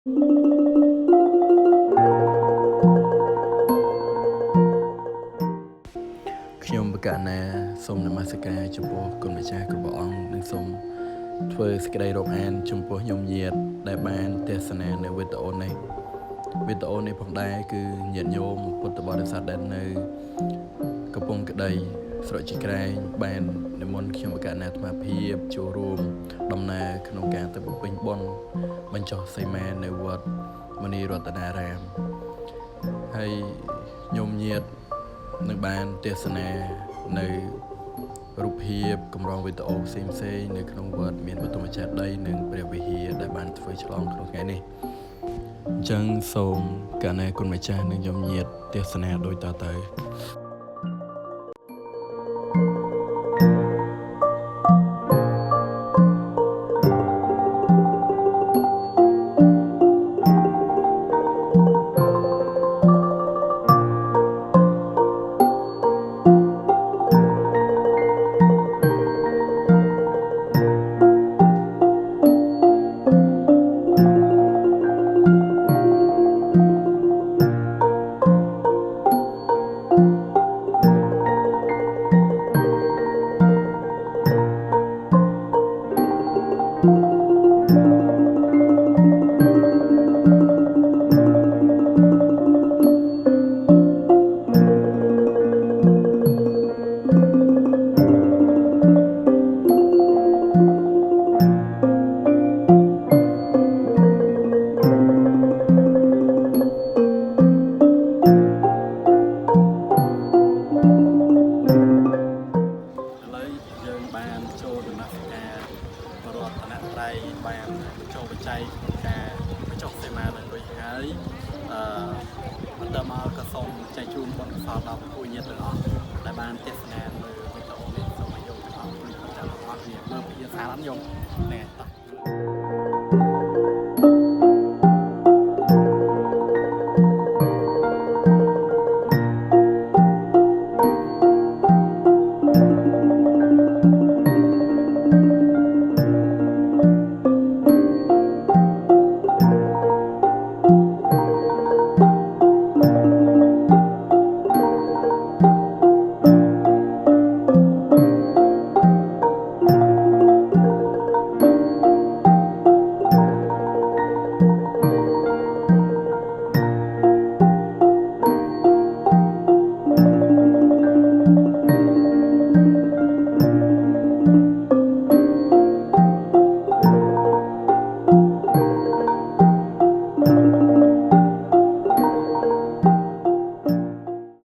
ខ្ញុំបកណាសូមនមស្ការចំពោះគុណម្ចាស់គ្រប់ព្រះអង្គនិងសូមធ្វើសេចក្តីរាប់អានចំពោះញោមញាតដែលបានទេសនានៅវីដេអូនេះផងដែរគឺញាតិញោមពុទ្ធបរិស័ទដែលនៅកំពង់ក្តីស្រុកជីក្រែងបាននិមន្តខ្ញុំបកណាអាត្មាភាពចូលរួមដំណើរក្នុងការទៅបំពេញបុណ្យបញ្ចុះសីមានៅវត្តមនីរតនារាមហើយញោមញាតនឹងបានទេសនានៅរូបភាពកម្រងវីដេអូផ្សេងនៅក្នុងវត្តមានបឋមចេតិយនិងព្រះវិហារដែលបានធ្វើឆ្លងក្នុងថ្ងៃនេះអញ្ចឹងសូមកាលណាគុណម្ចាស់និងញោមញាតទេសនាដូចតទៅបានចូលបច្ច័យក្នុងការបញ្ចុះសីមានៅរួចហើយបន្តមកក៏សូមចែកជូនបុណ្យកុសលដល់ពួកញាតិទាំងអស់ដែលបានទេសនានៅវីដេអូនេះសូមឲ្យយកទាំងអស់ទាំងអស់គ្នាមើលវិញ្ញាសាអត់យំនេះ